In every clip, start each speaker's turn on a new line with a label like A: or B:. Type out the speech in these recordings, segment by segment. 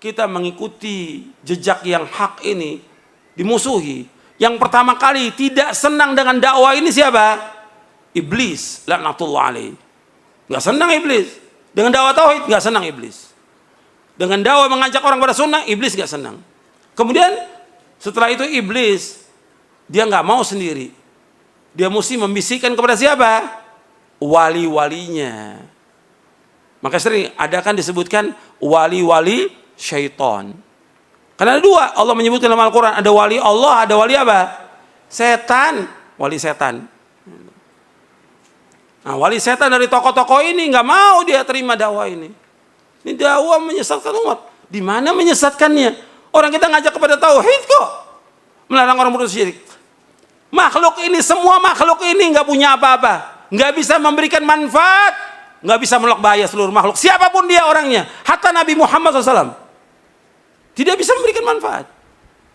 A: kita mengikuti jejak yang hak ini dimusuhi, yang pertama kali tidak senang dengan dakwah ini siapa? Iblis, laknatullah alaih. Nggak senang iblis dengan dakwah tauhid, nggak senang iblis. Dengan dakwah mengajak orang pada sunnah, iblis nggak senang. Kemudian setelah itu iblis dia nggak mau sendiri, dia mesti membisikkan kepada siapa? Wali-walinya. Maka sering ada kan disebutkan wali-wali syaitan. Karena ada dua, Allah menyebutkan dalam Al-Quran, ada wali Allah, ada wali apa? Setan, wali setan. Nah, wali setan dari tokoh-tokoh ini nggak mau dia terima dakwah ini. Ini dakwah menyesatkan umat. Di mana menyesatkannya? Orang kita ngajak kepada tauhid kok, melarang orang berbuat syirik. Makhluk ini, semua makhluk ini nggak punya apa-apa, nggak bisa memberikan manfaat, nggak bisa menolak bahaya seluruh makhluk. Siapapun dia orangnya, hatta Nabi Muhammad SAW tidak bisa memberikan manfaat,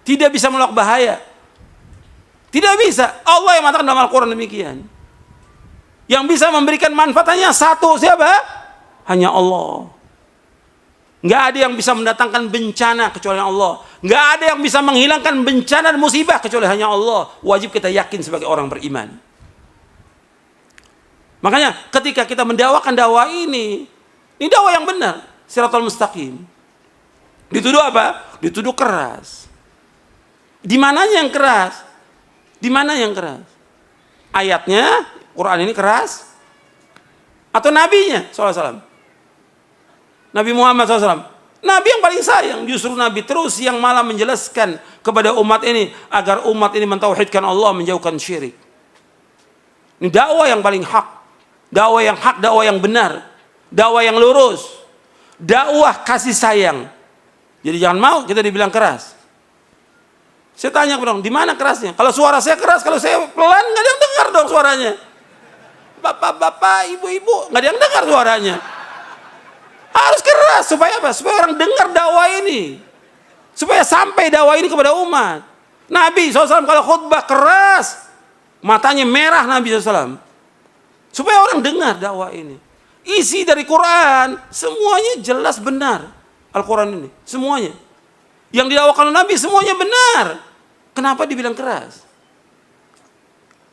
A: tidak bisa menolak bahaya, tidak bisa. Allah yang mengatakan dalam Al-Quran demikian. Yang bisa memberikan manfaat hanya satu, siapa? Hanya Allah. Nggak ada yang bisa mendatangkan bencana kecuali Allah. Nggak ada yang bisa menghilangkan bencana dan musibah kecuali hanya Allah. Wajib kita yakin sebagai orang beriman. Makanya ketika kita mendakwakan dakwah ini dakwah yang benar, Shiratal Mustaqim. Dituduh apa? Dituduh keras. Di mananya yang keras? Di mana yang keras? Ayatnya, Quran ini keras? Atau nabinya SAW? Nabi Muhammad SAW, Nabi yang paling sayang, justru Nabi terus yang malah menjelaskan kepada umat ini agar umat ini mentauhidkan Allah, menjauhkan syirik. Ini dakwah yang paling hak, dakwah yang hak, dakwah yang benar, dakwah yang lurus, dakwah kasih sayang. Jadi jangan mau kita dibilang keras. Saya tanya dong, di mana kerasnya? Kalau suara saya keras, kalau saya pelan, nggak ada yang dengar dong suaranya. Bapak-bapak, ibu-ibu, nggak ada yang dengar suaranya. Harus keras supaya apa? Supaya orang dengar dakwah ini, supaya sampai dakwah ini kepada umat. Nabi SAW kalau khutbah keras, matanya merah Nabi SAW, supaya orang dengar dakwah ini. Isi dari Quran semuanya jelas benar. Al-Quran ini semuanya yang didakwakan Nabi semuanya benar. Kenapa dibilang keras?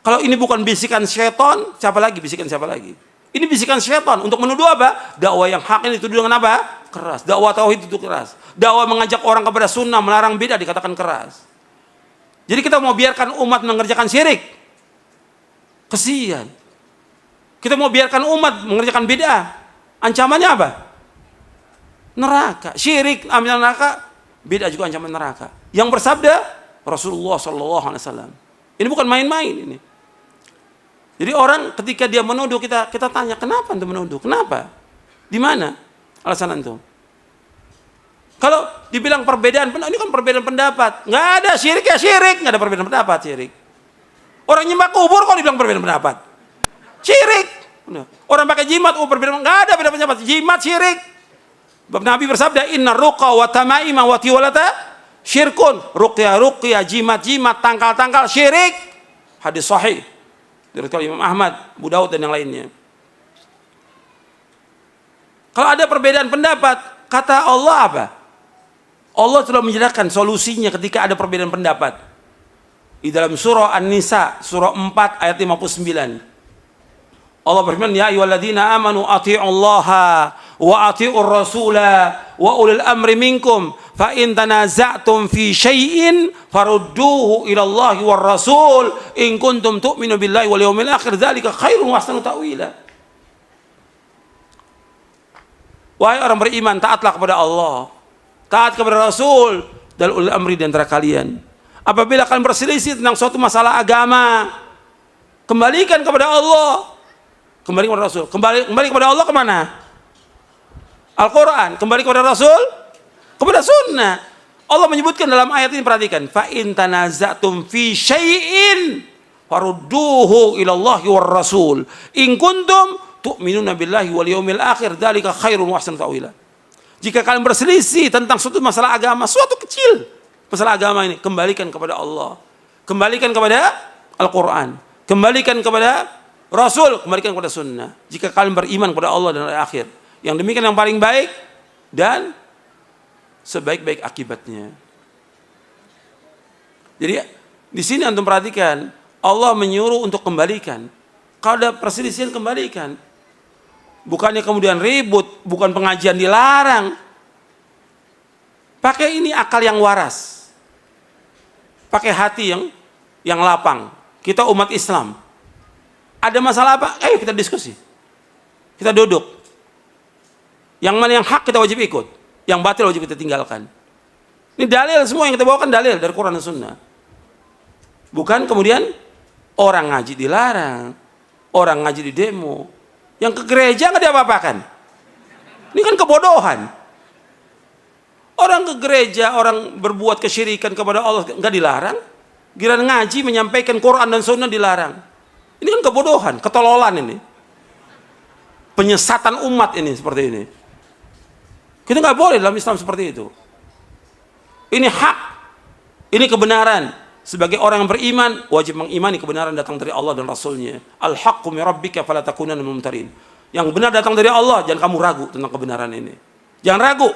A: Kalau ini bukan bisikan syaitan, siapa lagi bisikan siapa lagi? Ini bisikan syaitan untuk menuduh apa? Dakwah yang hak ini dituduh dengan apa? Keras. Dakwah tauhid itu keras. Dakwah mengajak orang kepada sunnah, melarang bid'ah dikatakan keras. Jadi kita mau biarkan umat mengerjakan syirik? Kesian. Kita mau biarkan umat mengerjakan bid'ah? Ancamannya apa? Neraka. Syirik, ambil neraka. Bid'ah juga ancaman neraka. Yang bersabda Rasulullah SAW. Ini bukan main-main ini. Jadi orang ketika dia menuduh kita tanya, kenapa antum menuduh? Kenapa? Di mana alasan antum? Kalau dibilang perbedaan, ini kan perbedaan pendapat. Nggak ada syirik ya syirik, nggak ada perbedaan pendapat syirik. Orang nyembah kubur kok dibilang perbedaan pendapat? Syirik. Orang pakai jimat, perbedaan, nggak ada perbedaan pendapat. Jimat syirik. Bab Nabi bersabda, Inna ruqa wa tamaima wa tiwalata syirkun. Ruqyah, jimat, tangkal syirik. Hadis sahih dari Imam Ahmad, Abu Daud dan yang lainnya. Kalau ada perbedaan pendapat, kata Allah apa? Allah telah menjelaskan solusinya ketika ada perbedaan pendapat. Di dalam surah An-Nisa, surah 4 ayat 59. Allah berfirman, ya ayyuhalladzina amanu athi'ullaha wa athi'ur rasula wa ulil amri minkum fa in tanaza'tum fi syai'in farudduhu ila Allahi war rasul in kuntum tu'minu billahi wal yawmil akhir dzalika khairun wa ahsanu ta'wila. Wahai orang beriman, taatlah kepada Allah, taat kepada Rasul dan ulil amri di antara kalian. Apabila kalian berselisih tentang suatu masalah agama, kembalikan kepada Allah, kembali kepada Rasul. Kembali kepada Allah kemana? Al-Quran. Kembali kepada Rasul, kepada sunnah. Allah menyebutkan dalam ayat ini, perhatikan, fa in tanaza'tum fi syai'in farudduhu ila Allahi war rasul in kuntum tu'minuna billahi wal yawmil akhir dzalika khairun wa ahsanu ta'wila. Jika kalian berselisih tentang suatu masalah agama, suatu kecil masalah agama ini, kembalikan kepada Allah, kembalikan kepada Al-Quran, kembalikan kepada Rasul, kembalikan kepada sunnah. Jika kalian beriman kepada Allah dan hari akhir, yang demikian yang paling baik dan sebaik-baik akibatnya. Jadi di sini antum perhatikan, Allah menyuruh untuk kembalikan. Kalau ada perselisihan, kembalikan. Bukannya kemudian ribut, bukan pengajian dilarang. Pakai ini akal yang waras. Pakai hati yang lapang. Kita umat Islam. Ada masalah apa? Ayo kita diskusi. Kita duduk. Yang mana yang hak kita wajib ikut. Yang batil wajib kita tinggalkan. Ini dalil semua yang kita bawakan, dalil dari Quran dan Sunnah. Bukan kemudian orang ngaji dilarang, orang ngaji di demo, yang ke gereja nggak diapa-apakan. Ini kan kebodohan. Orang ke gereja, orang berbuat kesyirikan kepada Allah nggak dilarang. Giliran ngaji menyampaikan Quran dan Sunnah dilarang. Ini kan kebodohan, ketololan ini. Penyesatan umat ini seperti ini. Kita nggak boleh dalam Islam seperti itu. Ini hak, ini kebenaran. Sebagai orang yang beriman, wajib mengimani kebenaran datang dari Allah dan Rasulnya. Al-haqqu min rabbika fala takunanna minal mumtarin. Yang benar datang dari Allah, jangan kamu ragu tentang kebenaran ini. Jangan ragu.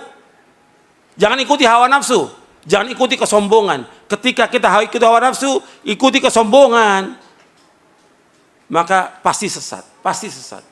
A: Jangan ikuti hawa nafsu. Jangan ikuti kesombongan. Ketika kita ikuti hawa nafsu, ikuti kesombongan, maka pasti sesat. Pasti sesat.